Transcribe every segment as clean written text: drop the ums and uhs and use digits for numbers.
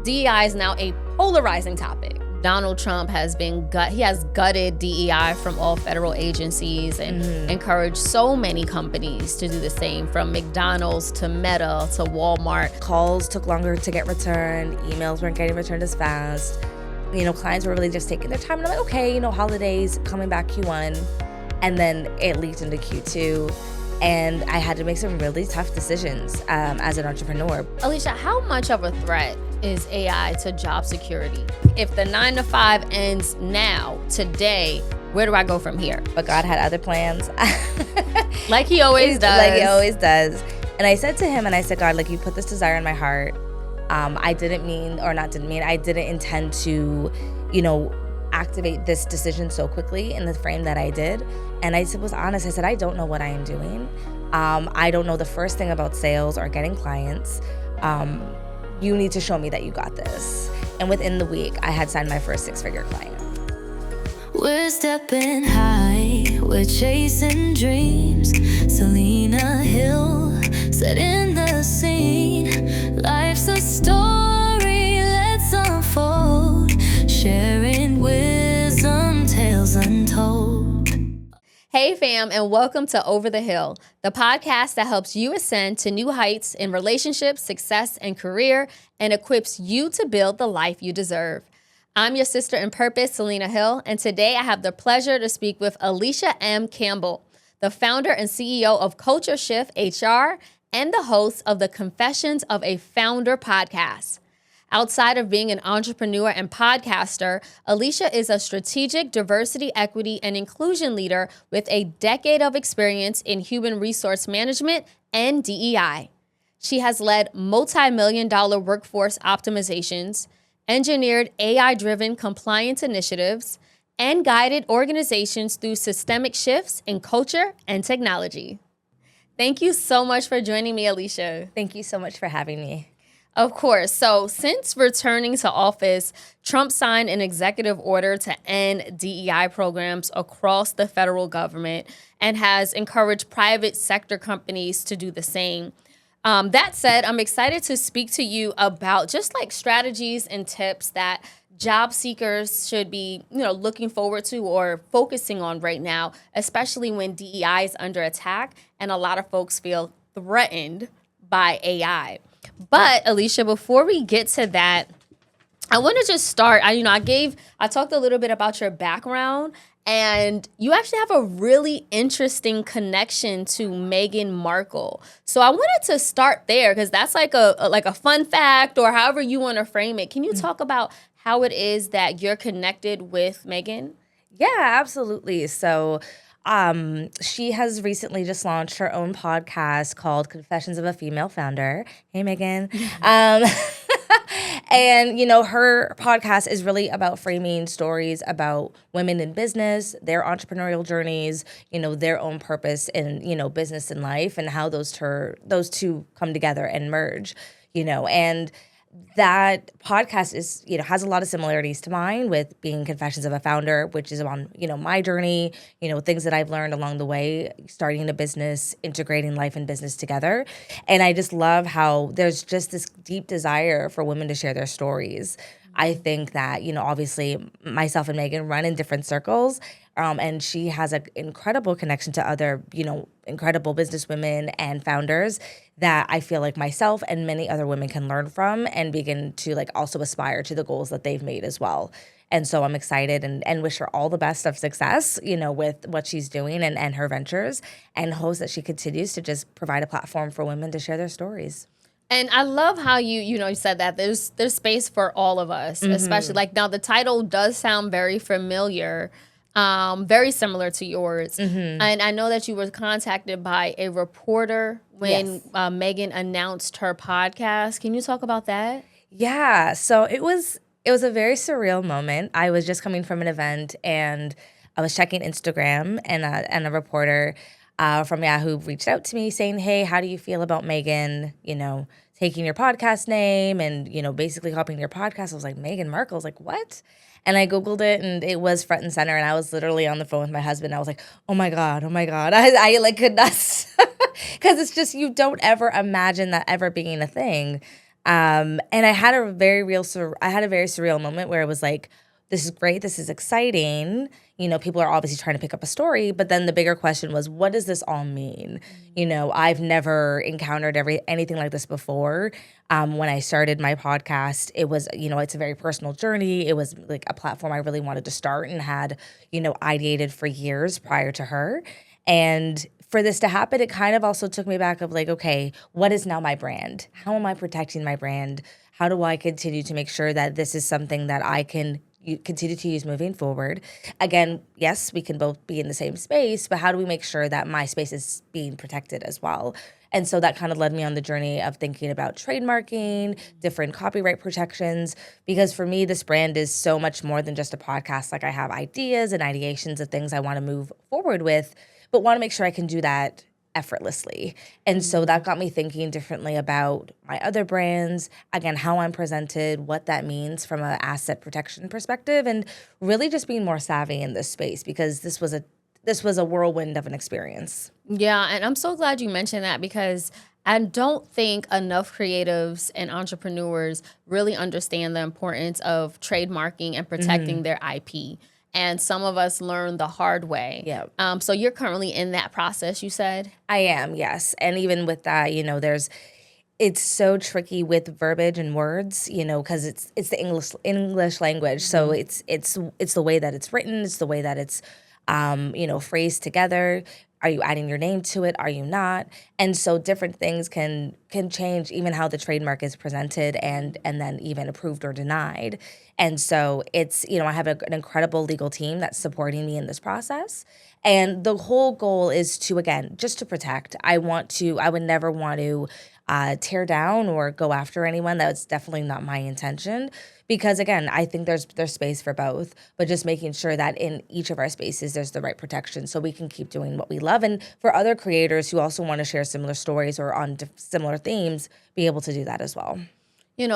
DEI is now a polarizing topic. Donald Trump has gutted DEI from all federal agencies and encouraged so many companies to do the same, from McDonald's to Meta to Walmart. Calls took longer to get returned. Emails weren't getting returned as fast. Clients were really just taking their time. And I'm like, okay, holidays coming back Q1. And then it leaked into Q2. And I had to make some really tough decisions as an entrepreneur. Alysha, how much of a threat is AI to job security? If the 9 to 5 ends now, today, where do I go from here? But God had other plans. Like he always does. Like he always does. And I said to him, God, you put this desire in my heart. I didn't intend to, activate this decision so quickly in the frame that I did. And I was honest. I said, I don't know what I am doing. I don't know the first thing about sales or getting clients. You need to show me that you got this. And within the week, I had signed my first 6-figure client. We're stepping high, we're chasing dreams. Selena Hill, setting the scene. Life's a story, let's unfold. Sharing wisdom, tales untold. Hey fam, and welcome to Over the Hill, the podcast that helps you ascend to new heights in relationships, success, and career, and equips you to build the life you deserve. I'm your sister in purpose, Selena Hill, and today I have the pleasure to speak with Alysha M. Campbell, the founder and CEO of Culture Shift HR and the host of the Confessions of a Founder podcast. Outside of being an entrepreneur and podcaster, Alysha is a strategic diversity, equity, and inclusion leader with a decade of experience in human resource management and DEI. She has led multi-million-dollar workforce optimizations, engineered AI-driven compliance initiatives, and guided organizations through systemic shifts in culture and technology. Thank you so much for joining me, Alysha. Thank you so much for having me. Of course. So since returning to office, Trump signed an executive order to end DEI programs across the federal government and has encouraged private sector companies to do the same. That said, I'm excited to speak to you about just like strategies and tips that job seekers should be, looking forward to or focusing on right now, especially when DEI is under attack and a lot of folks feel threatened by AI. But Alysha, before we get to that, I want to just start. I talked a little bit about your background, and you actually have a really interesting connection to Meghan Markle. So I wanted to start there because that's like a fun fact, or however you want to frame it. Can you talk about how it is that you're connected with Meghan? Yeah, absolutely. So she has recently just launched her own podcast called Confessions of a Female Founder. Hey, Meghan. And, her podcast is really about framing stories about women in business, their entrepreneurial journeys, their own purpose in, business and life, and how those two come together and merge, and that podcast is, has a lot of similarities to mine with being Confessions of a Founder, which is on, my journey, things that I've learned along the way, starting a business, integrating life and business together. And I just love how there's just this deep desire for women to share their stories. I think that, obviously myself and Meghan run in different circles, and she has an incredible connection to other, incredible businesswomen and founders that I feel like myself and many other women can learn from and begin to also aspire to the goals that they've made as well. And so I'm excited and wish her all the best of success, with what she's doing and her ventures, and hope that she continues to just provide a platform for women to share their stories. And I love how you said that there's space for all of us, especially now the title does sound very familiar, very similar to yours. And I know that you were contacted by a reporter when Meghan announced her podcast. Can you talk about that? Yeah. So it was a very surreal moment. I was just coming from an event and I was checking Instagram and a reporter from Yahoo reached out to me saying, hey, how do you feel about Meghan, taking your podcast name and, basically helping your podcast? I was like, Meghan Markle? I was like, what? And I Googled it and it was front and center. And I was literally on the phone with my husband. I was like, oh my God. I could not, because it's just, you don't ever imagine that ever being a thing. And I had a very surreal moment where it was like, this is great, this is exciting. People are obviously trying to pick up a story, but then the bigger question was, what does this all mean? I've never encountered anything like this before. When I started my podcast, it was, it's a very personal journey. It was like a platform I really wanted to start and had, ideated for years prior to her. And for this to happen, it kind of also took me back of like, okay, what is now my brand? How am I protecting my brand? How do I continue to make sure that this is something that I can continue to use moving forward? Again, yes, we can both be in the same space, but how do we make sure that my space is being protected as well? And so that kind of led me on the journey of thinking about trademarking, different copyright protections, because for me, this brand is so much more than just a podcast. Like I have ideas and ideations of things I want to move forward with, but want to make sure I can do that effortlessly. And so that got me thinking differently about my other brands, again, how I'm presented, what that means from an asset protection perspective, and really just being more savvy in this space, because this was a whirlwind of an experience. Yeah, and I'm so glad you mentioned that, because I don't think enough creatives and entrepreneurs really understand the importance of trademarking and protecting their IP. And some of us learn the hard way. Yeah. So you're currently in that process, you said? I am, yes. And even with that, it's so tricky with verbiage and words, because it's the English language. So it's the way that it's written, it's the way that it's phrased together. Are you adding your name to it? Are you not? And so different things can change even how the trademark is presented and then even approved or denied. And so it's, I have an incredible legal team that's supporting me in this process. And the whole goal is to, again, just to protect. I would never want to tear down or go after anyone. That's definitely not my intention. Because again, I think there's space for both, but just making sure that in each of our spaces there's the right protection so we can keep doing what we love. And for other creators who also want to share similar stories or on similar themes, be able to do that as well.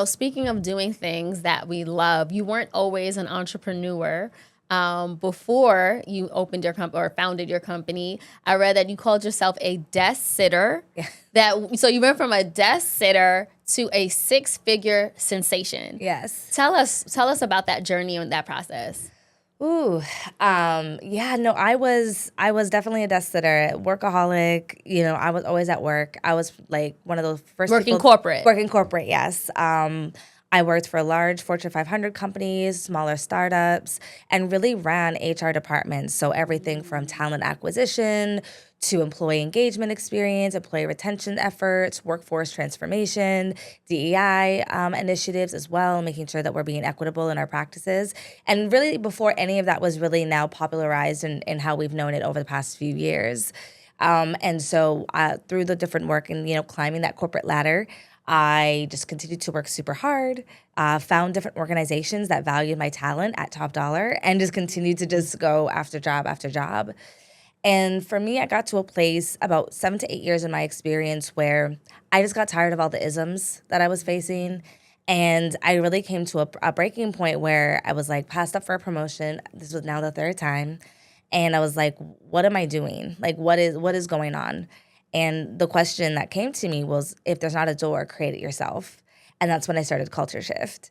Speaking of doing things that we love, you weren't always an entrepreneur. Before you opened your company or founded your company, I read that you called yourself a desk sitter. Yeah. So you went from a desk sitter to a 6-figure sensation. Yes. Tell us about that journey and that process. I was definitely a desk sitter, workaholic. I was always at work. I was like one of those first working corporate. Working corporate, yes. I worked for large Fortune 500 companies, smaller startups, and really ran HR departments. So everything from talent acquisition to employee engagement experience, employee retention efforts, workforce transformation, DEI initiatives as well, making sure that we're being equitable in our practices. And really before any of that was really now popularized in how we've known it over the past few years. And so through the different work and, climbing that corporate ladder, I just continued to work super hard, found different organizations that valued my talent at top dollar, and just continued to just go after job after job. And for me, I got to a place about 7 to 8 years in my experience where I just got tired of all the isms that I was facing. And I really came to a breaking point where I was like passed up for a promotion. This was now the 3rd time. And I was like, what am I doing? Like, what is going on? And the question that came to me was, if there's not a door, create it yourself. And that's when I started Culture Shift.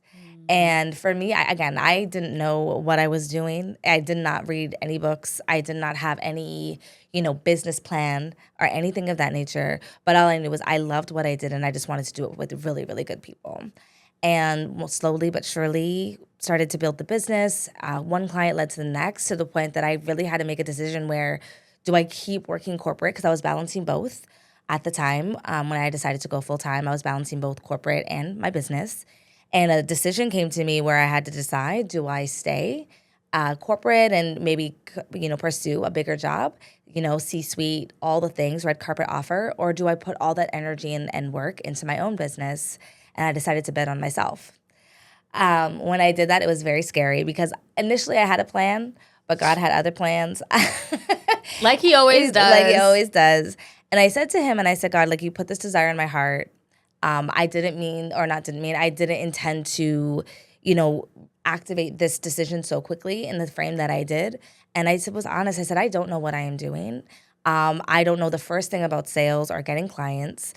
And for me, I didn't know what I was doing. I did not read any books. I did not have any, business plan or anything of that nature. But all I knew was I loved what I did, and I just wanted to do it with really, really good people. And slowly but surely started to build the business. One client led to the next, to the point that I really had to make a decision where, do I keep working corporate? Because I was balancing both at the time. When I decided to go full-time, I was balancing both corporate and my business. And a decision came to me where I had to decide, do I stay corporate and maybe, pursue a bigger job, C-suite, all the things, red carpet offer, or do I put all that energy and work into my own business? And I decided to bet on myself. When I did that, it was very scary because initially I had a plan, but God had other plans. Like he always does. Like he always does. And I said to him, God, you put this desire in my heart. I didn't intend to, activate this decision so quickly in the frame that I did. And I was honest. I said, I don't know what I am doing. I don't know the first thing about sales or getting clients.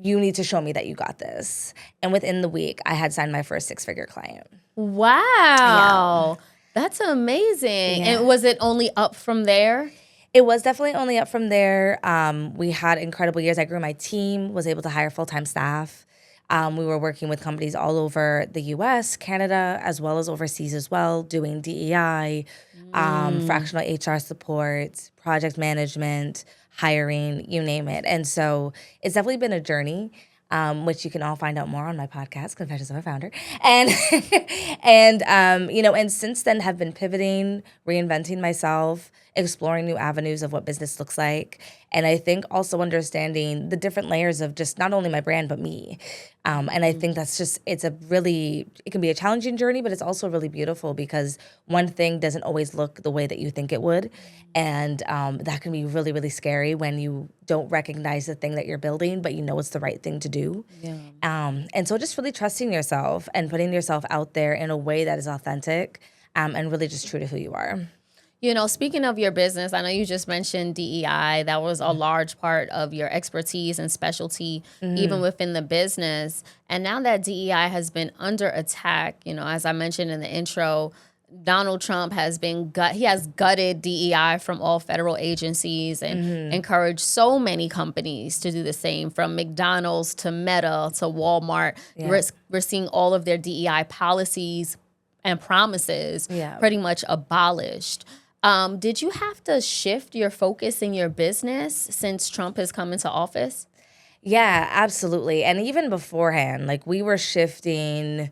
you need to show me that you got this. And within the week, I had signed my first 6-figure client. Wow. That's amazing. Yeah. And was it only up from there? It was definitely only up from there. We had incredible years. I grew my team, was able to hire full-time staff. We were working with companies all over the US, Canada, as well as overseas as well, doing DEI, fractional HR support, project management, hiring, you name it. And so it's definitely been a journey. Which you can all find out more on my podcast, Confessions of a Founder. And and since then have been pivoting, reinventing myself, exploring new avenues of what business looks like. And I think also understanding the different layers of just not only my brand, but me. And I think that's just, it can be a challenging journey, but it's also really beautiful because one thing doesn't always look the way that you think it would. And that can be really, really scary when you don't recognize the thing that you're building, but you know it's the right thing to do. Yeah. And so just really trusting yourself and putting yourself out there in a way that is authentic and really just true to who you are. Speaking of your business, I know you just mentioned DEI. That was a large part of your expertise and specialty, even within the business. And now that DEI has been under attack, as I mentioned in the intro, Donald Trump has gutted DEI from all federal agencies and encouraged so many companies to do the same, from McDonald's to Meta to Walmart. Yeah. We're seeing all of their DEI policies and promises pretty much abolished. Did you have to shift your focus in your business since Trump has come into office? Yeah, absolutely. And even beforehand, like we were shifting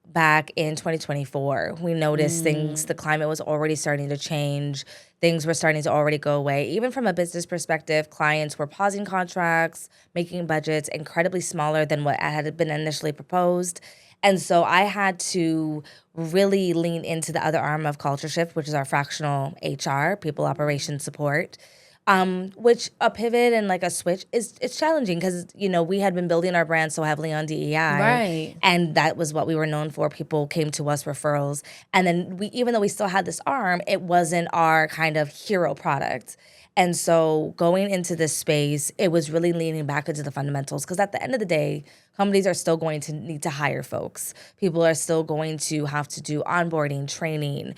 back in 2024. We noticed the climate was already starting to change. Things were starting to already go away. Even from a business perspective, clients were pausing contracts, making budgets incredibly smaller than what had been initially proposed. And so I had to really lean into the other arm of Culture Shift, which is our fractional HR, people operations support, which a pivot and like a switch it's challenging because, we had been building our brand so heavily on DEI. Right. And that was what we were known for. People came to us, referrals. And then even though we still had this arm, it wasn't our kind of hero product. And so going into this space, it was really leaning back into the fundamentals because at the end of the day, companies are still going to need to hire folks. People are still going to have to do onboarding, training,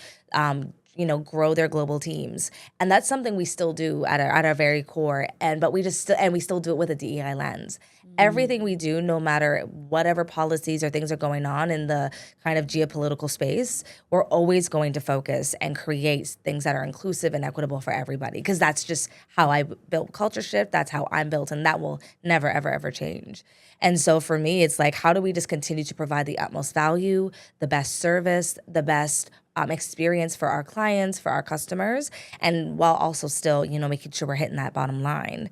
grow their global teams. And that's something we still do at our very core. But we still do it with a DEI lens. Everything we do, no matter whatever policies or things are going on in the kind of geopolitical space, we're always going to focus and create things that are inclusive and equitable for everybody. Because that's just how I built Culture Shift. That's how I'm built. And that will never, ever, ever change. And so for me, it's like, how do we just continue to provide the utmost value, the best service, the best experience for our clients, for our customers, and while also still, making sure we're hitting that bottom line.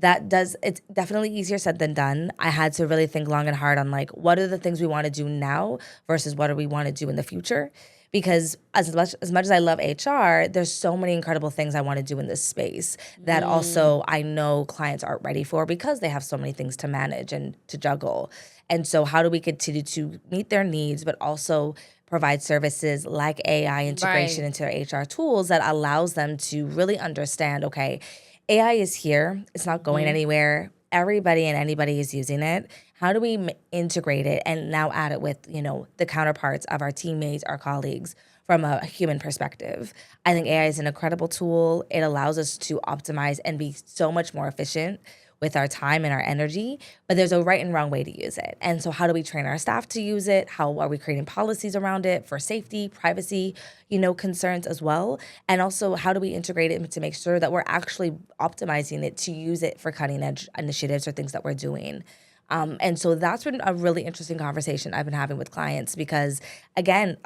It's definitely easier said than done. I had to really think long and hard on like, what are the things we want to do now versus what do we want to do in the future? Because as much as I love HR, there's so many incredible things I want to do in this space that also I know clients aren't ready for because they have so many things to manage and to juggle. And so how do we continue to meet their needs, but also provide services like AI integration into their HR tools that allows them to really understand, okay, AI is here. It's not going anywhere. Everybody and anybody is using it. How do we integrate it and now add it with, the counterparts of our teammates, our colleagues from a human perspective? I think AI is an incredible tool. It allows us to optimize and be so much more efficient with our time and our energy, but there's a right and wrong way to use it. And so how do we train our staff to use it? How are we creating policies around it for safety, privacy, concerns as well? And also how do we integrate it to make sure that we're actually optimizing it to use it for cutting edge initiatives or things that we're doing? And so that's been a really interesting conversation I've been having with clients because, again,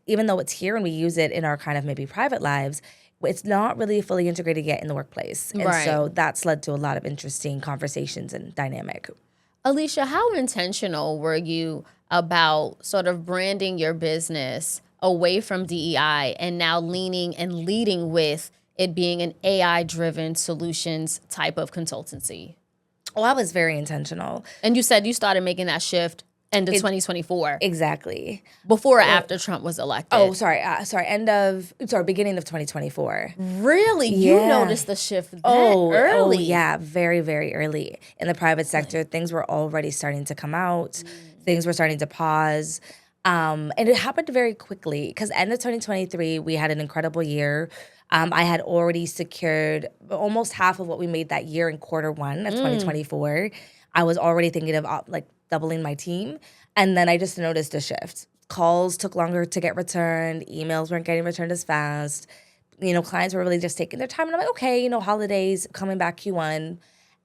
even though it's here and we use it in our kind of maybe private lives, it's not really fully integrated yet in the workplace. And so that's led to a lot of interesting conversations and dynamic. Alysha, how intentional were you about sort of branding your business away from DEI and now leaning and leading with it being an AI-driven solutions type of consultancy? Oh, I was very intentional. And you said you started making that shift End of 2024. Exactly. Before or after Trump was elected? Oh, sorry. Beginning of 2024. Really? You noticed the shift that early? Oh, yeah. Very, very early. In the private sector, things were already starting to come out. Things were starting to pause. And it happened very quickly because end of 2023, we had an incredible year. I had already secured almost half of what we made that year in quarter one of 2024. I was already thinking of doubling my team. And then I just noticed a shift. Calls took longer to get returned. Emails weren't getting returned as fast. Clients were really just taking their time. And I'm like, okay, holidays coming back Q1.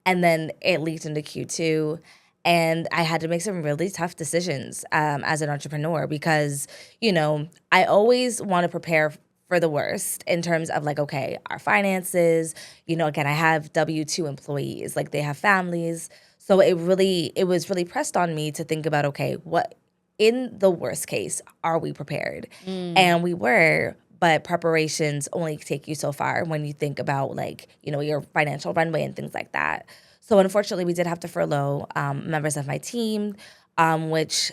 And then it leaked into Q2. And I had to make some really tough decisions as an entrepreneur because, I always want to prepare for the worst in terms of okay, our finances, again, I have W-2 employees, they have families. So it was really pressed on me to think about, okay, what in the worst case, are we prepared? And we were, but preparations only take you so far when you think about your financial runway and things like that. So unfortunately, we did have to furlough members of my team, which,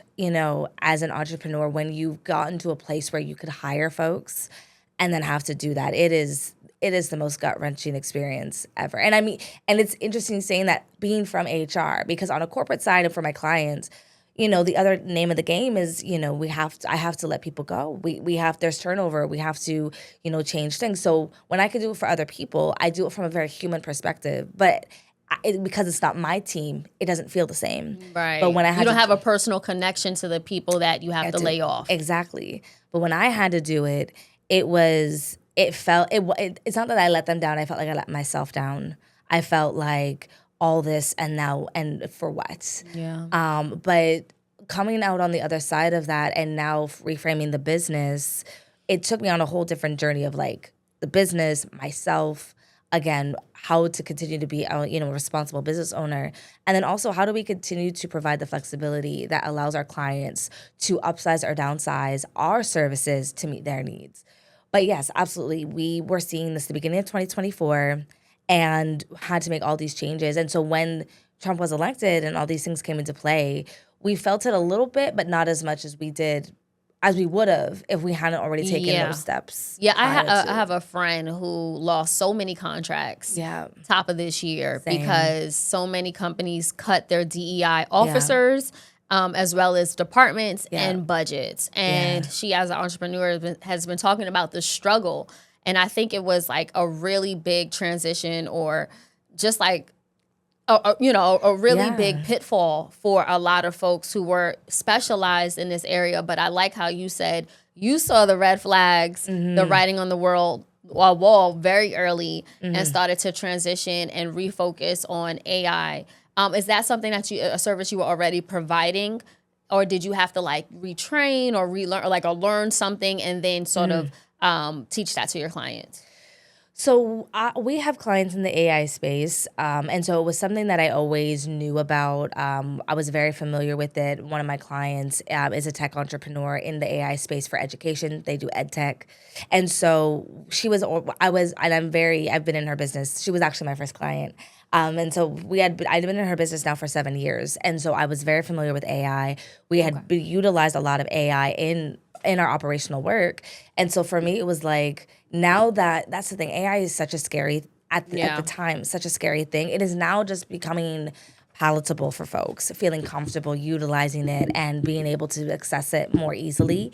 as an entrepreneur, when you've gotten to a place where you could hire folks and then have to do that, it is the most gut-wrenching experience ever. And I mean, and it's interesting saying that being from HR, because on a corporate side and for my clients, the other name of the game is, I have to let people go. There's turnover. We have to, change things. So when I can do it for other people, I do it from a very human perspective. But because it's not my team, it doesn't feel the same. Right. But when you don't have a personal connection to the people that you have to lay off. Exactly. But when I had to do it, it's not that I let them down. I felt like I let myself down. I felt like all this and for what? Yeah. But coming out on the other side of that and now reframing the business, it took me on a whole different journey of the business, myself, again, how to continue to be a responsible business owner. And then also how do we continue to provide the flexibility that allows our clients to upsize or downsize our services to meet their needs. But yes, absolutely. We were seeing this at the beginning of 2024 and had to make all these changes. And so when Trump was elected and all these things came into play, we felt it a little bit, but not as much as we would have if we hadn't already taken those steps. Yeah, I have a friend who lost so many contracts top of this year because so many companies cut their DEI officers as well as departments and budgets. And she, as an entrepreneur, has been talking about the struggle. And I think it was a really big transition or just a really big pitfall for a lot of folks who were specialized in this area. But I like how you said you saw the red flags, the writing on the wall very early and started to transition and refocus on AI. Is that something that a service you were already providing, or did you have to retrain or relearn or learn something and then sort of teach that to your clients? So we have clients in the AI space, and so it was something that I always knew about. I was very familiar with it. One of my clients is a tech entrepreneur in the AI space for education. They do ed tech, and so I've been in her business. She was actually my first client. And so I'd been in her business now for 7 years. And so I was very familiar with AI. We had utilized a lot of AI in our operational work. And so for me, it was now that's the thing. AI is such a scary, at the time, such a scary thing. It is now just becoming palatable for folks, feeling comfortable utilizing it and being able to access it more easily.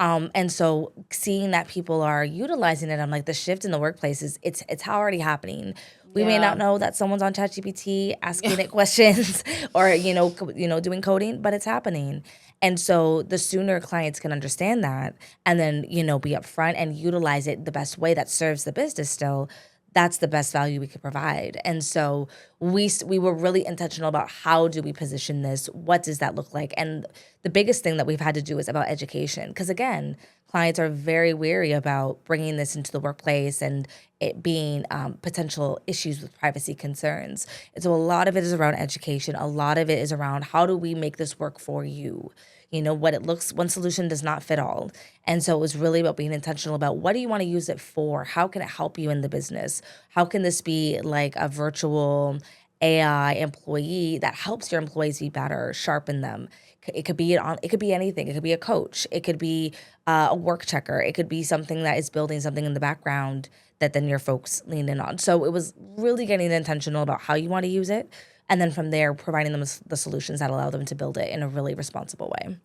And so seeing that people are utilizing it, I'm the shift in the workplace it's already happening. We may not know that someone's on ChatGPT asking it questions or, doing coding, but it's happening. And so the sooner clients can understand that and then, be upfront and utilize it the best way that serves the business still, that's the best value we could provide. And so we were really intentional about how do we position this? What does that look like? And the biggest thing that we've had to do is about education. Because again, clients are very wary about bringing this into the workplace and it being potential issues with privacy concerns. And so a lot of it is around education. A lot of it is around how do we make this work for you? What it looks, one solution does not fit all. And so it was really about being intentional about what do you want to use it for? How can it help you in the business? How can this be a virtual AI employee that helps your employees be better, sharpen them, It could be it could be anything. It could be a coach. It could be a work checker. It could be something that is building something in the background that then your folks lean in on. So it was really getting intentional about how you want to use it, and then from there providing them the solutions that allow them to build it in a really responsible way.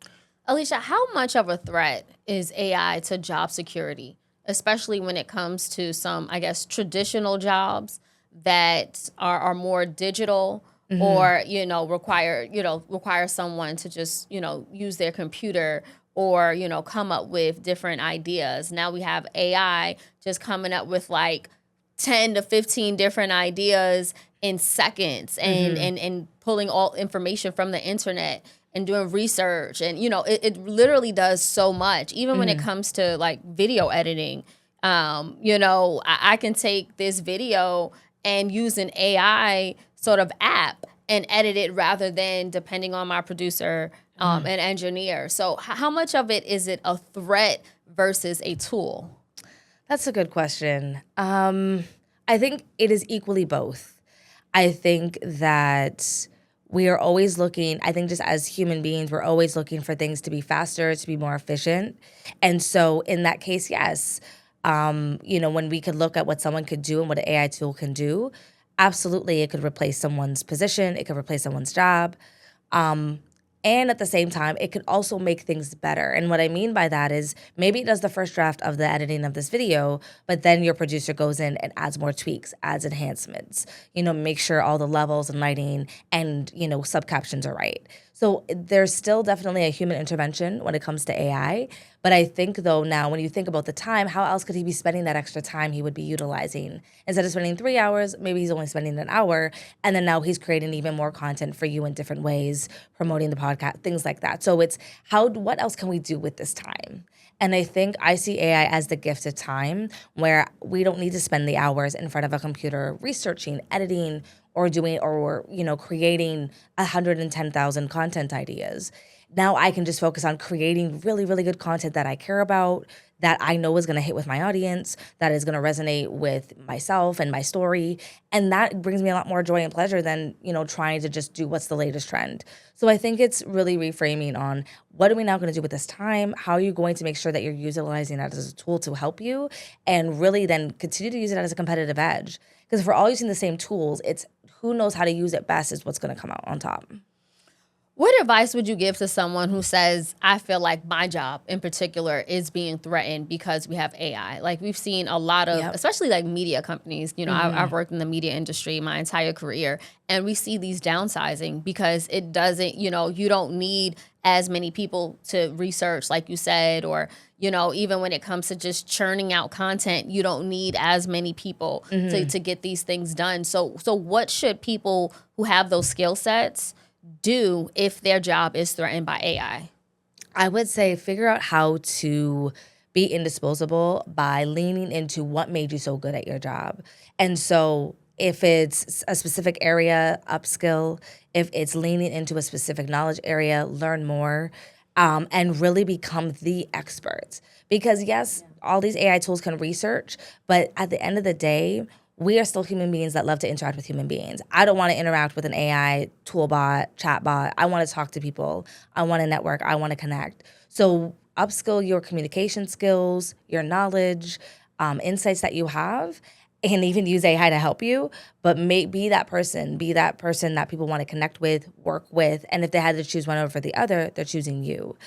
Alysha, how much of a threat is AI to job security, especially when it comes to some, I guess, traditional jobs that are more digital or, require someone to just, use their computer or, come up with different ideas. Now we have AI just coming up with like 10 to 15 different ideas in seconds and pulling all information from the internet and doing research. And, it literally does so much, even when it comes to like video editing. I can take this video and use an AI sort of app and edit it rather than depending on my producer and engineer. So how much of it is it a threat versus a tool? That's a good question. I think it is equally both. I think that we are always looking, I think just as human beings, we're always looking for things to be faster, to be more efficient. And so in that case, yes, when we could look at what someone could do and what an AI tool can do, absolutely it could replace someone's position, it could replace someone's job. And at the same time, it could also make things better. And what I mean by that is maybe it does the first draft of the editing of this video, but then your producer goes in and adds more tweaks, adds enhancements, make sure all the levels and lighting and, subcaptions are right. So there's still definitely a human intervention when it comes to AI. But I think, though, now when you think about the time, how else could he be spending that extra time he would be utilizing? Instead of spending 3 hours, maybe he's only spending an hour. And then now he's creating even more content for you in different ways, promoting the podcast, things like that. So it's what else can we do with this time? And I think I see AI as the gift of time where we don't need to spend the hours in front of a computer researching, editing, or creating 110,000 content ideas. Now I can just focus on creating really, really good content that I care about, that I know is going to hit with my audience, that is going to resonate with myself and my story. And that brings me a lot more joy and pleasure than, trying to just do what's the latest trend. So I think it's really reframing on what are we now going to do with this time? How are you going to make sure that you're utilizing that as a tool to help you and really then continue to use it as a competitive edge? Because if we're all using the same tools, it's who knows how to use it best is what's going to come out on top. What advice would you give to someone who says, I feel like my job in particular is being threatened because we have AI? Like we've seen a lot of, especially like media companies, I've worked in the media industry my entire career, and we see these downsizing because it doesn't, you don't need as many people to research, like you said, or, even when it comes to just churning out content, you don't need as many people to get these things done. So what should people who have those skill sets do if their job is threatened by AI? I would say figure out how to be indisposable by leaning into what made you so good at your job. And so if it's a specific area, upskill. If it's leaning into a specific knowledge area, learn more, and really become the expert. Because yes, all these AI tools can research, but at the end of the day, we are still human beings that love to interact with human beings. I don't want to interact with an AI toolbot, chatbot. I want to talk to people. I want to network. I want to connect. So upskill your communication skills, your knowledge, insights that you have, and even use AI to help you. But be that person that people want to connect with, work with. And if they had to choose one over the other, they're choosing you.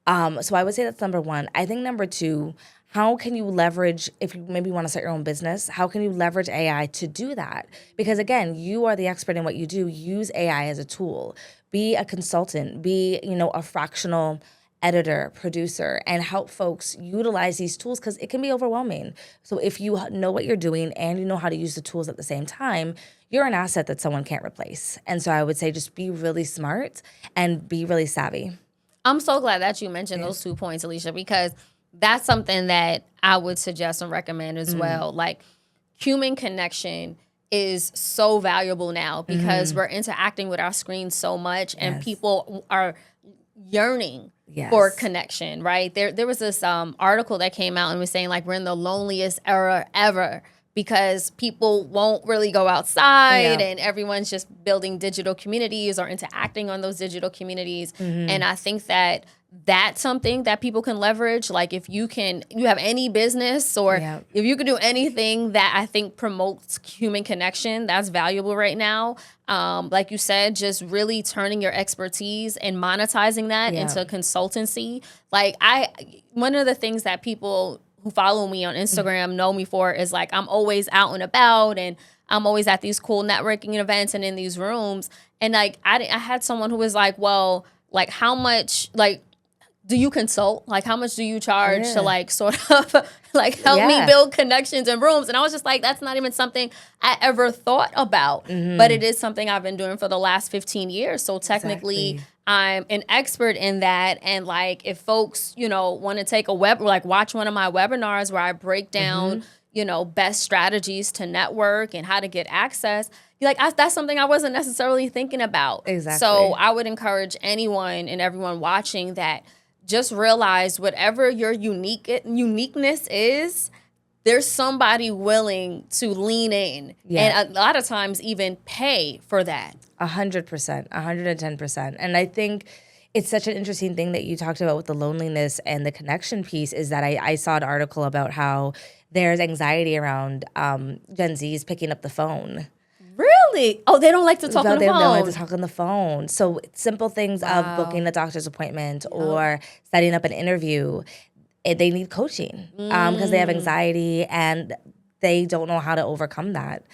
So I would say that's number one. I think number two, how can you leverage, if you maybe want to start your own business, how can you leverage AI to do that? Because again, you are the expert in what you do. Use AI as a tool. Be a consultant. Be, a fractional editor, producer, and help folks utilize these tools because it can be overwhelming. So if you know what you're doing and you know how to use the tools at the same time, you're an asset that someone can't replace. And so I would say just be really smart and be really savvy. I'm so glad that you mentioned those 2 points, Alysha, because that's something that I would suggest and recommend as well. Like human connection is so valuable now because we're interacting with our screens so much and people are yearning for connection, right? There was this article that came out and was saying like we're in the loneliest era ever because people won't really go outside Yeah. and everyone's just building digital communities or interacting on those digital communities. And I think that that's something that people can leverage. Like if you have any business or if you can do anything that I think promotes human connection, that's valuable right now. Like you said, just really turning your expertise and monetizing that into consultancy. Like one of the things that people who follow me on Instagram know me for is like I'm always out and about and I'm always at these cool networking events and in these rooms. And like I had someone who was like, well, like how much like do you consult? Like how much do you charge to like sort of like help me build connections in rooms? And I was just like, that's not even something I ever thought about. But it is something I've been doing for the last 15 years. So technically I'm an expert in that. And like if folks, want to take watch one of my webinars where I break down, best strategies to network and how to get access, that's something I wasn't necessarily thinking about. Exactly. So I would encourage anyone and everyone watching that just realize whatever your uniqueness is, there's somebody willing to lean in and a lot of times even pay for that. 100%, 110%. And I think it's such an interesting thing that you talked about with the loneliness and the connection piece is that I saw an article about how there's anxiety around Gen Zs picking up the phone. Really? Oh, they don't like to talk on the phone. They don't like to talk on the phone. So simple things of booking a doctor's appointment or setting up an interview, they need coaching because they have anxiety and they don't know how to overcome that.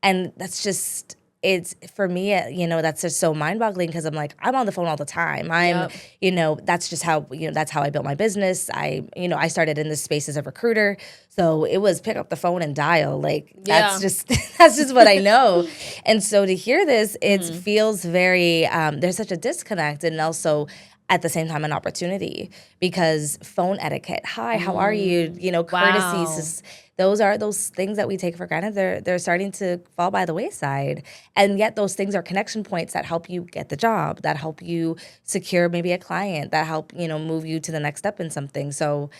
And that's just... It's for me, that's just so mind-boggling because I'm like, I'm on the phone all the time. That's just how, that's how I built my business. I started in this space as a recruiter. So it was pick up the phone and dial. That's just what I know. And so to hear this, it feels very, there's such a disconnect and also at the same time an opportunity because phone etiquette. Hi, how are you? Courtesies. Those are those things that we take for granted. They're starting to fall by the wayside. And yet those things are connection points that help you get the job, that help you secure maybe a client, that help, move you to the next step in something. So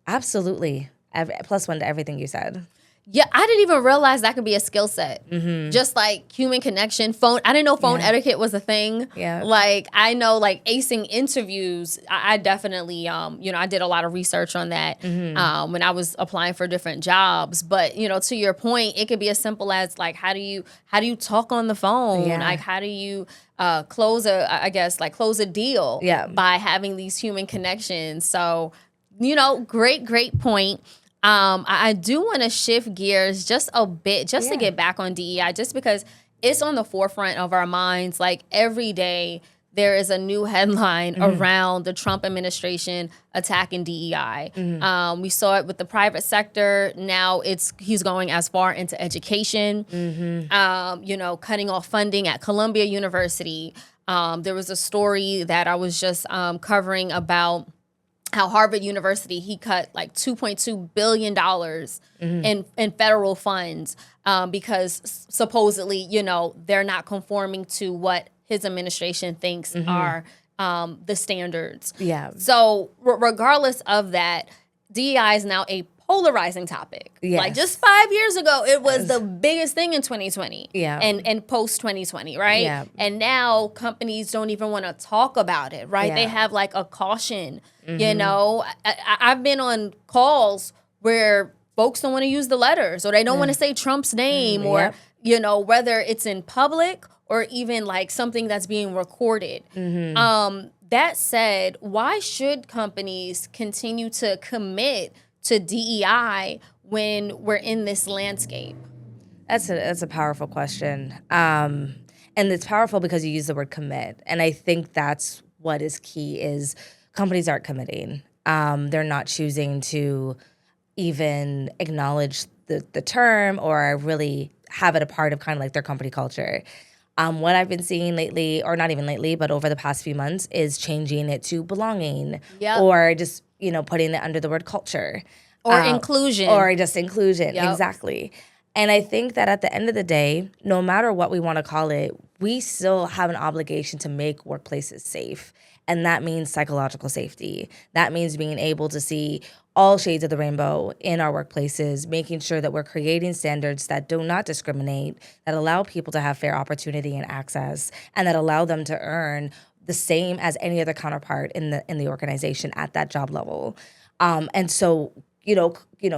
absolutely, +1 to everything you said. Yeah, I didn't even realize that could be a skill set. Just like human connection, phone. I didn't know phone etiquette was a thing. Yeah. Like I know like acing interviews, I definitely, I did a lot of research on that when I was applying for different jobs. But, to your point, it could be as simple as like, how do you talk on the phone? Yeah. Like, how do you close a deal by having these human connections? So, great point. I do want to shift gears just a bit, just to get back on DEI, just because it's on the forefront of our minds. Like every day, there is a new headline around the Trump administration attacking DEI. We saw it with the private sector. Now he's going as far into education, cutting off funding at Columbia University. There was a story that I was just covering about how Harvard University, he cut like $2.2 billion in federal funds because supposedly, they're not conforming to what his administration thinks are the standards. Yeah. So regardless of that, DEI is now a polarizing topic. Yes. Like just 5 years ago, it was the biggest thing in 2020 and post 2020, right? Yeah. And now companies don't even want to talk about it, right? Yeah. They have like a caution, I've been on calls where folks don't want to use the letters or they don't want to say Trump's name or, whether it's in public or even like something that's being recorded. That said, why should companies continue to commit to DEI when we're in this landscape? That's a powerful question. And it's powerful because you use the word commit. And I think that's what is key is companies aren't committing. They're not choosing to even acknowledge the term or really have it a part of kind of like their company culture. What I've been seeing lately, or not even lately, but over the past few months, is changing it to belonging or just, putting it under the word culture. Or inclusion. Or just inclusion, exactly. And I think that at the end of the day, no matter what we want to call it, we still have an obligation to make workplaces safe And that means psychological safety. That means being able to see all shades of the rainbow in our workplaces, making sure that we're creating standards that do not discriminate, that allow people to have fair opportunity and access, and that allow them to earn the same as any other counterpart in the organization at that job level. And so,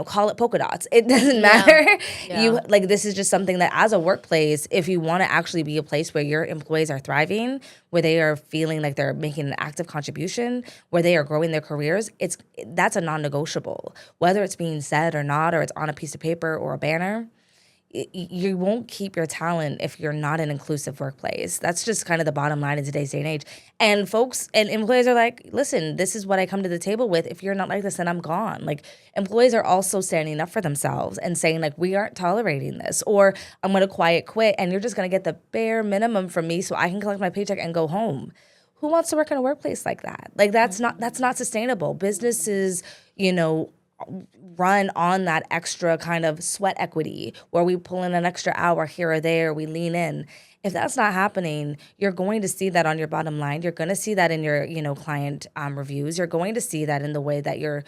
call it polka dots. It doesn't matter. Yeah. This is just something that as a workplace, if you want to actually be a place where your employees are thriving, where they are feeling like they're making an active contribution, where they are growing their careers, that's a non-negotiable. Whether it's being said or not, or it's on a piece of paper or a banner, you won't keep your talent if you're not an inclusive workplace. That's just kind of the bottom line in today's day and age. And folks and employees are like, listen, this is what I come to the table with. If you're not like this, then I'm gone. Like, employees are also standing up for themselves and saying, like, we aren't tolerating this, or I'm going to quiet quit and you're just going to get the bare minimum from me so I can collect my paycheck and go home. Who wants to work in a workplace like that? Like, that's not sustainable. Businesses, run on that extra kind of sweat equity where we pull in an extra hour here or there, we lean in. If that's not happening, you're going to see that on your bottom line. You're going to see that in your, client reviews. You're going to see that in the way that your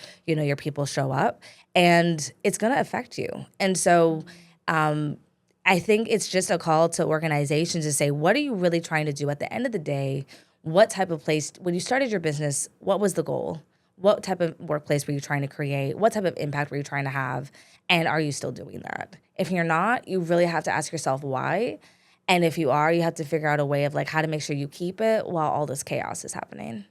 people show up, and it's going to affect you. And so I think it's just a call to organizations to say, what are you really trying to do at the end of the day? What type of place, when you started your business, what was the goal? What type of workplace were you trying to create? What type of impact were you trying to have? And are you still doing that? If you're not, you really have to ask yourself why. And if you are, you have to figure out a way of how to make sure you keep it while all this chaos is happening.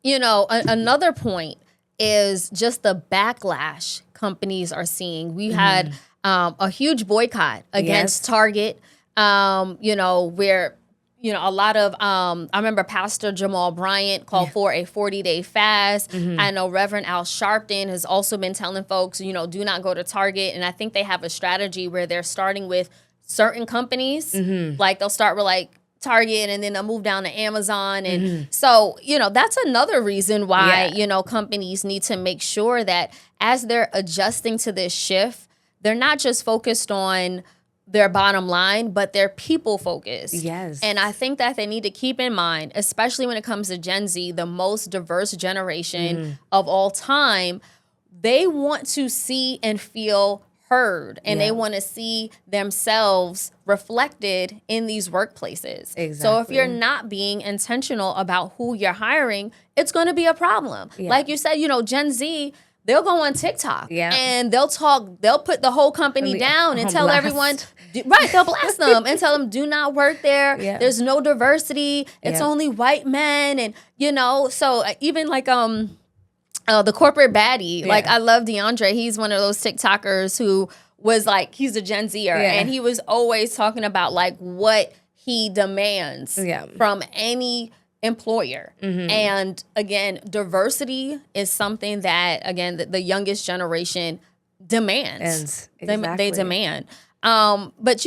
Another point is just the backlash companies are seeing. We had a huge boycott against Target, where a lot of, I remember Pastor Jamal Bryant called for a 40-day fast. I know Reverend Al Sharpton has also been telling folks, do not go to Target. And I think they have a strategy where they're starting with certain companies. Like, they'll start with Target, and then they'll move down to Amazon. And so, that's another reason why, companies need to make sure that as they're adjusting to this shift, they're not just focused on their bottom line, but they're people focused. Yes. And I think that they need to keep in mind, especially when it comes to Gen Z, the most diverse generation of all time, they want to see and feel heard, and they want to see themselves reflected in these workplaces. Exactly. So if you're not being intentional about who you're hiring, it's going to be a problem. Like you said, Gen Z, they'll go on TikTok and they'll put the whole company down and tell everyone, they'll blast them and tell them, do not work there. There's no diversity. It's only white men. And, so even the corporate baddie, I love DeAndre. He's one of those TikTokers who was he's a Gen Zer, and he was always talking about what he demands from any employer. And again, diversity is something that, again, the youngest generation demands. They demand. But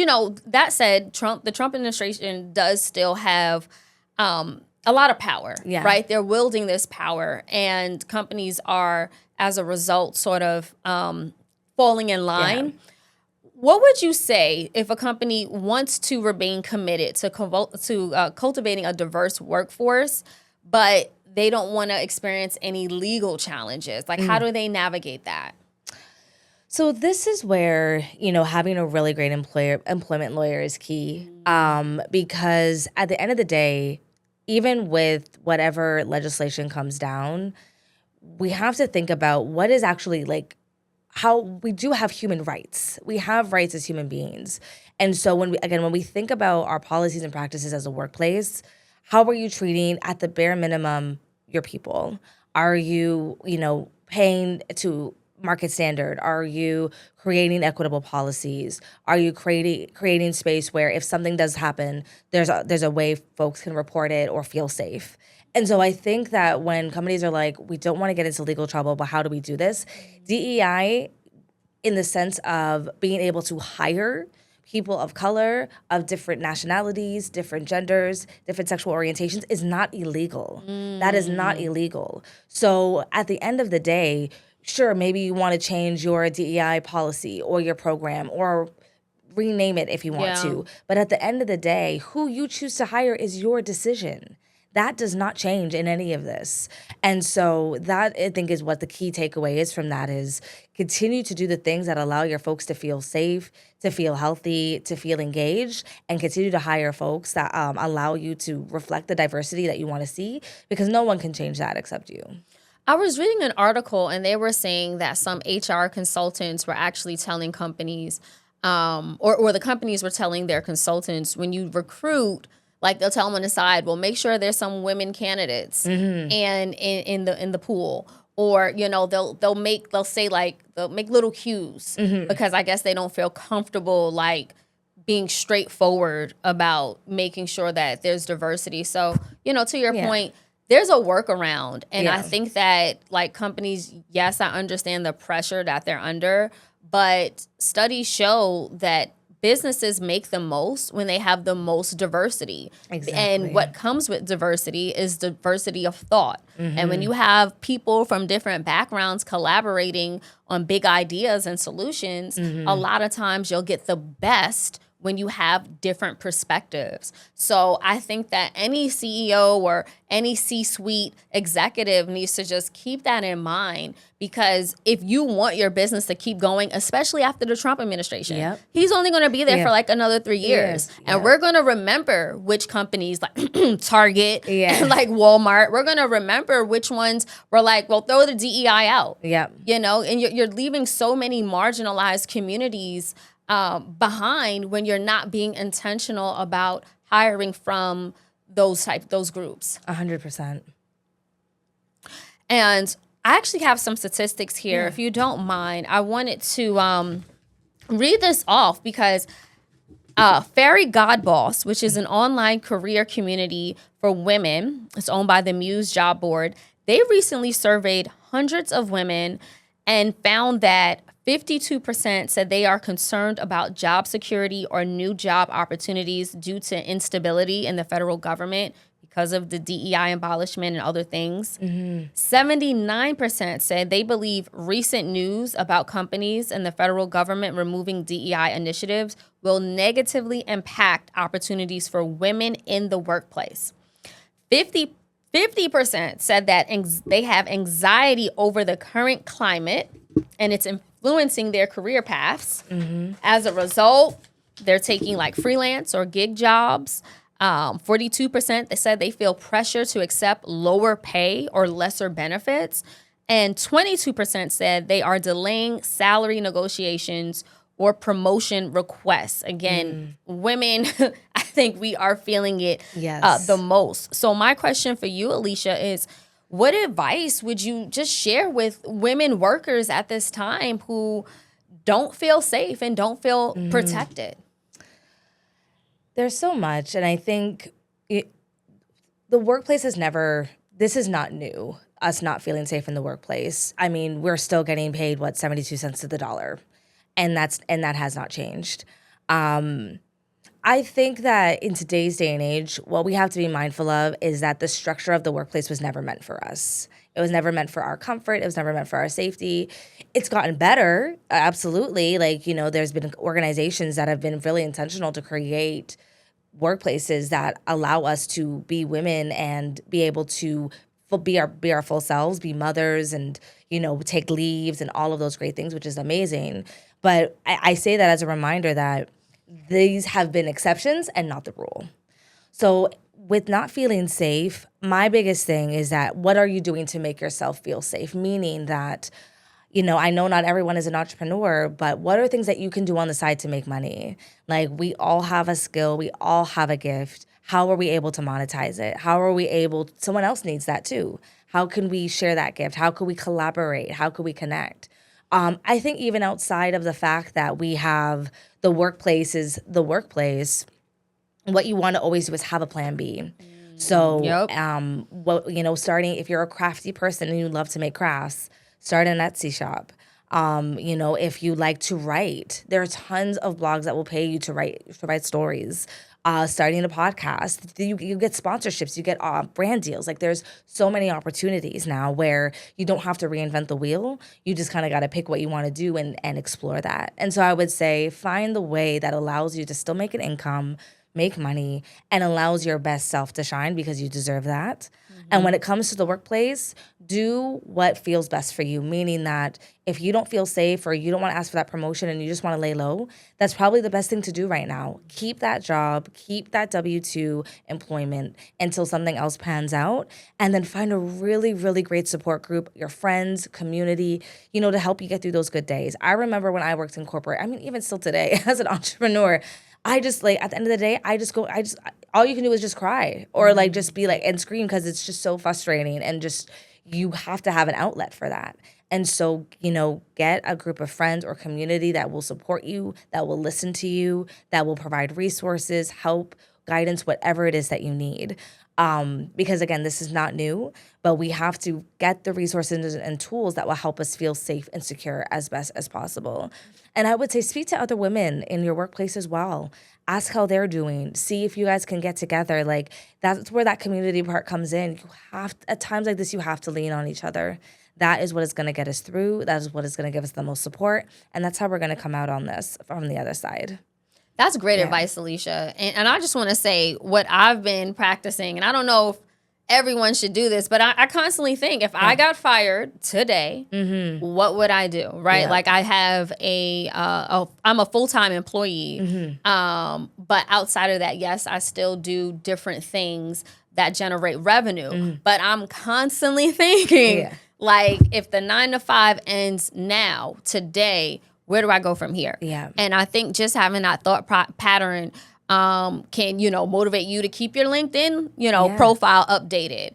that said, the Trump administration does still have a lot of power, right? They're wielding this power, and companies are, as a result, sort of falling in line. What would you say if a company wants to remain committed to cultivating a diverse workforce, but they don't want to experience any legal challenges? How do they navigate that? So this is where, having a really great employment lawyer is key, because at the end of the day, even with whatever legislation comes down, we have to think about what is actually how we do have human rights. We have rights as human beings. And so when we think about our policies and practices as a workplace, how are you treating, at the bare minimum, your people? Are you, paying to market standard? Are you creating equitable policies? Are you creating space where if something does happen, there's a way folks can report it or feel safe? And so I think that when companies are like, we don't want to get into legal trouble, but how do we do this? DEI, in the sense of being able to hire people of color, of different nationalities, different genders, different sexual orientations, is not illegal. That is not illegal. So at the end of the day, sure, maybe you want to change your DEI policy or your program or rename it if you want to. But at the end of the day, who you choose to hire is your decision. That does not change in any of this. And so that, I think, is what the key takeaway is from that is continue to do the things that allow your folks to feel safe, to feel healthy, to feel engaged, and continue to hire folks that allow you to reflect the diversity that you want to see, because no one can change that except you. I was reading an article and they were saying that some HR consultants were actually telling companies, or the companies were telling their consultants, when you recruit, like they'll tell them on the side, well, make sure there's some women candidates and in the pool. Or, you know, they'll make little cues because I guess they don't feel comfortable like being straightforward about making sure that there's diversity. So, you know, to your point, there's a workaround. And I think that like companies, yes, I understand the pressure that they're under, but studies show that businesses make the most when they have the most diversity. Exactly. And what comes with diversity is diversity of thought. And when you have people from different backgrounds collaborating on big ideas and solutions, a lot of times you'll get the best when you have different perspectives. So I think that any CEO or any C-suite executive needs to just keep that in mind, because if you want your business to keep going, especially after the Trump administration, he's only going to be there for like another 3 years. And we're going to remember which companies like Target and like Walmart, we're going to remember which ones were like, well, throw the DEI out. You know, and you're leaving so many marginalized communities behind when you're not being intentional about hiring from those groups. 100%. And I actually have some statistics here. If you don't mind, I wanted to read this off because Fairy Godboss, which is an online career community for women, it's owned by the Muse Job Board. They recently surveyed hundreds of women and found that 52% said they are concerned about job security or new job opportunities due to instability in the federal government because of the DEI abolishment and other things. 79% said they believe recent news about companies and the federal government removing DEI initiatives will negatively impact opportunities for women in the workplace. 50% said that they have anxiety over the current climate and it's influencing their career paths. As a result, they're taking like freelance or gig jobs. 42% they said they feel pressure to accept lower pay or lesser benefits. And 22% said they are delaying salary negotiations or promotion requests. Again, women, I think we are feeling it the most. So my question for you, Alysha, is what advice would you just share with women workers at this time who don't feel safe and don't feel protected? There's so much. And I think the workplace is this is not new, us not feeling safe in the workplace. I mean, we're still getting paid, 72 cents to the dollar. And that has not changed. I think that in today's day and age, what we have to be mindful of is that the structure of the workplace was never meant for us. It was never meant for our comfort. It was never meant for our safety. It's gotten better, absolutely. Like, you know, there's been organizations that have been really intentional to create workplaces that allow us to be women and be able to be our full selves, be mothers, and, you know, take leaves and all of those great things, which is amazing. But I say that as a reminder that these have been exceptions and not the rule. So with not feeling safe, my biggest thing is that what are you doing to make yourself feel safe? Meaning that, you know, I know not everyone is an entrepreneur, but what are things that you can do on the side to make money? Like, we all have a skill. We all have a gift. How are we able to monetize it? How are we able, someone else needs that too. How can we share that gift? How can we collaborate? How can we connect? I think even outside of the fact that we have the workplace is the workplace, what you want to always do is have a plan B. So, starting, if you're a crafty person and you love to make crafts, start an Etsy shop. If you like to write, there are tons of blogs that will pay you to write stories. Starting a podcast, you get sponsorships, you get brand deals. Like, there's so many opportunities now where you don't have to reinvent the wheel. You just kind of got to pick what you want to do and explore that. And so I would say find the way that allows you to still make an income, make money, and allows your best self to shine because you deserve that. And when it comes to the workplace, do what feels best for you, meaning that if you don't feel safe or you don't want to ask for that promotion and you just want to lay low, that's probably the best thing to do right now. Keep that job, keep that W-2 employment until something else pans out, and then find a really, really great support group, your friends, community, to help you get through those good days. I remember when I worked in corporate, even still today as an entrepreneur, I just at the end of the day, all you can do is just cry or just be and scream because it's just so frustrating and just you have to have an outlet for that. And so, get a group of friends or community that will support you, that will listen to you, that will provide resources, help, guidance, whatever it is that you need. Because again, this is not new, but we have to get the resources and tools that will help us feel safe and secure as best as possible. And I would say speak to other women in your workplace as well. Ask how they're doing. See if you guys can get together. That's where that community part comes in. At times like this, you have to lean on each other. That is what is going to get us through. That is what is going to give us the most support. And that's how we're going to come out on this from the other side. That's great advice, Alysha. And I just want to say what I've been practicing, and I don't know if everyone should do this, but I constantly think if I got fired today, what would I do, right? Yeah. Like I have I'm a full-time employee, but outside of that, yes, I still do different things that generate revenue, but I'm constantly thinking, if the 9 to 5 ends now, today, where do I go from here? Yeah. And I think just having that thought pattern can, motivate you to keep your LinkedIn, profile updated,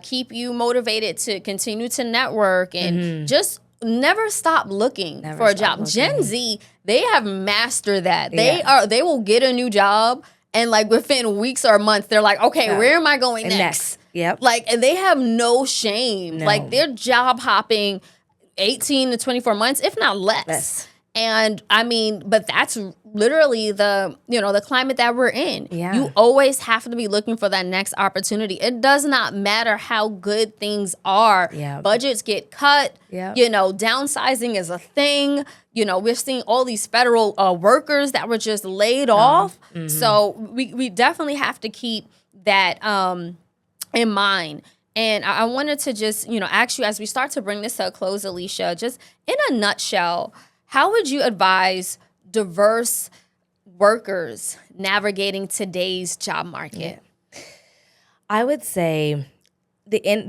keep you motivated to continue to network and just never stop looking for a job. Gen Z, they have mastered that. They will get a new job and within weeks or months, they're like, okay, where am I going next? Yep. And they have no shame. No. They're job hopping 18 to 24 months, if not less. And but that's literally the climate that we're in. Yeah. You always have to be looking for that next opportunity. It does not matter how good things are. Yeah. Budgets get cut. Yeah. Downsizing is a thing. We're seeing all these federal workers that were just laid off. So we definitely have to keep that in mind. And I wanted to just, ask you as we start to bring this to a close, Alysha, just in a nutshell, how would you advise diverse workers navigating today's job market? Yeah. I would say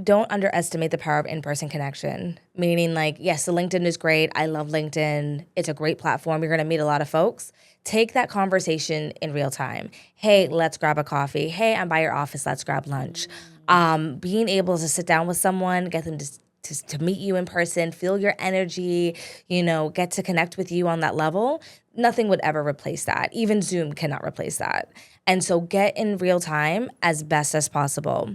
don't underestimate the power of in-person connection, meaning yes, the LinkedIn is great. I love LinkedIn. It's a great platform. You're going to meet a lot of folks. Take that conversation in real time. Hey, let's grab a coffee. Hey, I'm by your office. Let's grab lunch. Being able to sit down with someone, get them to meet you in person, feel your energy, get to connect with you on that level, nothing would ever replace that. Even Zoom cannot replace that. And so get in real time as best as possible.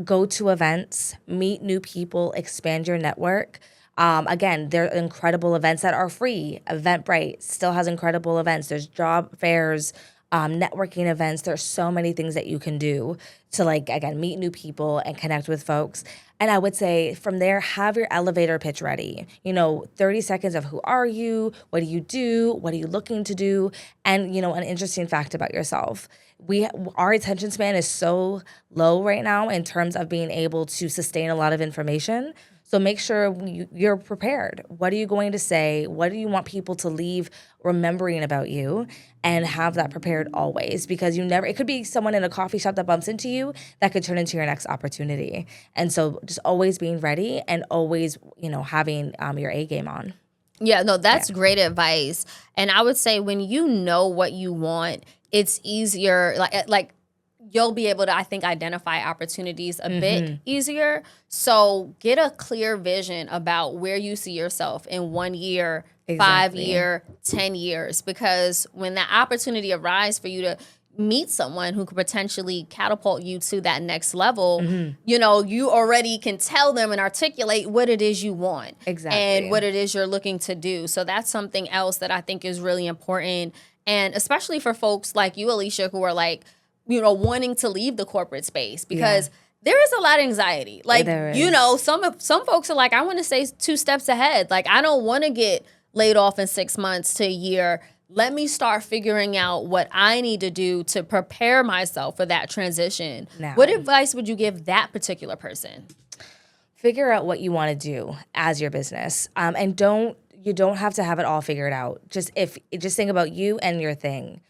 Go to events, meet new people, expand your network. Again, there are incredible events that are free. Eventbrite still has incredible events. There's job fairs, networking events. There's so many things that you can do to again, meet new people and connect with folks. And I would say from there, have your elevator pitch ready. 30 seconds of who are you? What do you do? What are you looking to do? And, an interesting fact about yourself. Our attention span is so low right now in terms of being able to sustain a lot of information. So make sure you're prepared. What are you going to say? What do you want people to leave remembering about you? And have that prepared always, because it could be someone in a coffee shop that bumps into you that could turn into your next opportunity. And so just always being ready and always, having your A game on. Yeah, no, that's great advice. And I would say when you know what you want, it's easier, you'll be able to, I think, identify opportunities a bit easier. So get a clear vision about where you see yourself in 1 year, 5 year, 10 years. Because when that opportunity arises for you to meet someone who could potentially catapult you to that next level, you already can tell them and articulate what it is you want. Exactly. And what it is you're looking to do. So that's something else that I think is really important. And especially for folks like you, Alysha, who are wanting to leave the corporate space, because there is a lot of anxiety. Some folks are I want to stay 2 steps ahead. I don't want to get laid off in 6 months to a year. let me start figuring out what I need to do to prepare myself for that transition. Now. What advice would you give that particular person? Figure out what you want to do as your business, and you don't have to have it all figured out. Just think about you and your thing,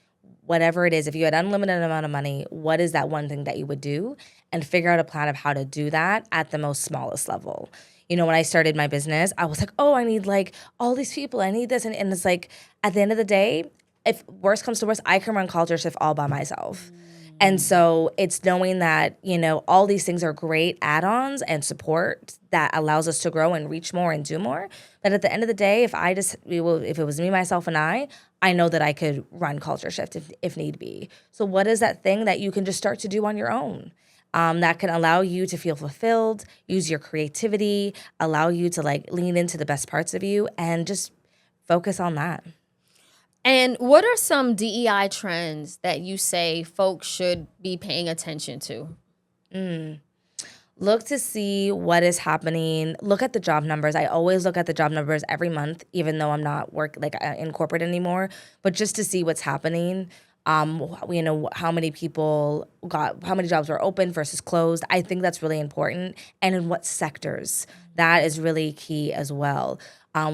whatever it is. If you had unlimited amount of money, what is that one thing that you would do, and figure out a plan of how to do that at the most smallest level. When I started my business, I was like, oh, I need like all these people. I need this. And it's like, at the end of the day, if worst comes to worst, I can run Culture Shift all by myself. And so it's knowing that, all these things are great add-ons and support that allows us to grow and reach more and do more. But at the end of the day, if it was me, myself, and I know that I could run Culture Shift if need be. So what is that thing that you can just start to do on your own? That can allow you to feel fulfilled, use your creativity, allow you to like lean into the best parts of you and just focus on that. And what are some DEI trends that you say folks should be paying attention to? Look to see what is happening. Look at the job numbers. I always look at the job numbers every month, even though I'm not in corporate anymore, but just to see what's happening. How many jobs were open versus closed. I think that's really important. And in what sectors, that is really key as well.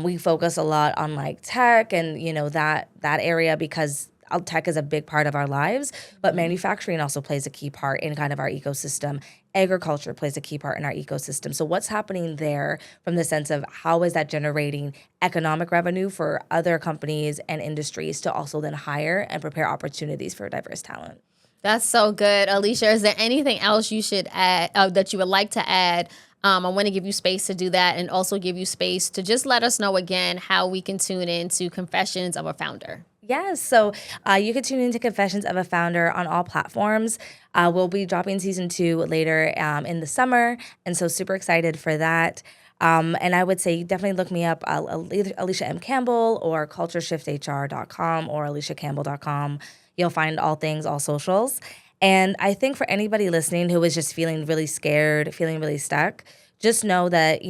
We focus a lot on like tech and, that area because tech is a big part of our lives, but manufacturing also plays a key part in kind of our ecosystem. Agriculture plays a key part in our ecosystem. So what's happening there from the sense of how is that generating economic revenue for other companies and industries to also then hire and prepare opportunities for diverse talent? That's so good. Alysha, is there anything else you should add that you would like to add? I want to give you space to do that and also give you space to just let us know again how we can tune in to Confessions of a Founder. Yes, so you can tune into Confessions of a Founder on all platforms. We'll be dropping season 2 later in the summer, and so super excited for that. And I would say definitely look me up, Alysha M. Campbell or cultureshifthr.com or alyshacampbell.com. You'll find all things, all socials. And I think for anybody listening who is just feeling really scared, feeling really stuck, just know that,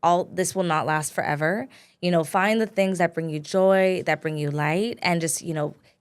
all this will not last forever. Find the things that bring you joy, that bring you light, and just,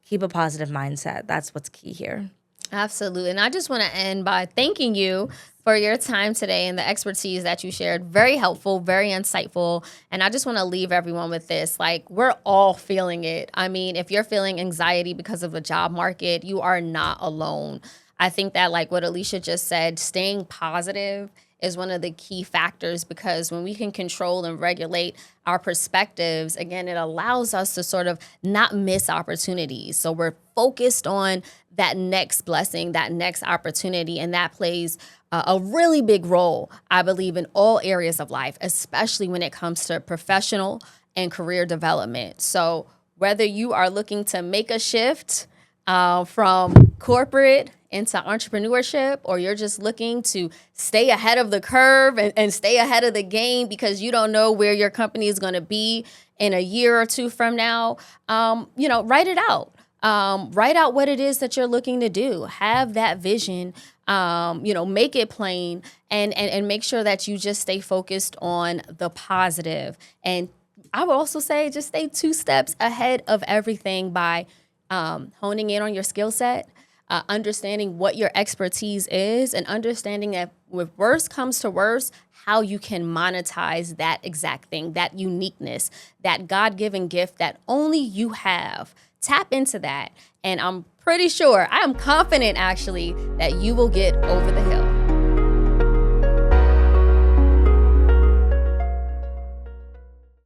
keep a positive mindset. That's what's key here. Absolutely. And I just want to end by thanking you for your time today and the expertise that you shared. Very helpful, very insightful. And I just want to leave everyone with this. Like, we're all feeling it. I mean, if you're feeling anxiety because of the job market, you are not alone. I think that, like what Alysha just said, staying positive is one of the key factors, because when we can control and regulate our perspectives, again, it allows us to sort of not miss opportunities. So we're focused on that next blessing, that next opportunity, and that plays a really big role, I believe, in all areas of life, especially when it comes to professional and career development. So whether you are looking to make a shift from corporate into entrepreneurship, or you're just looking to stay ahead of the curve and stay ahead of the game because you don't know where your company is going to be in a year or two from now, write it out. Write out what it is that you're looking to do. Have that vision, make it plain, and make sure that you just stay focused on the positive. And I would also say just stay 2 steps ahead of everything by honing in on your skill set, understanding what your expertise is, and understanding that if worst comes to worst, how you can monetize that exact thing, that uniqueness, that God-given gift that only you have. Tap into that. And I'm pretty sure, I am confident actually, that you will get over the hill.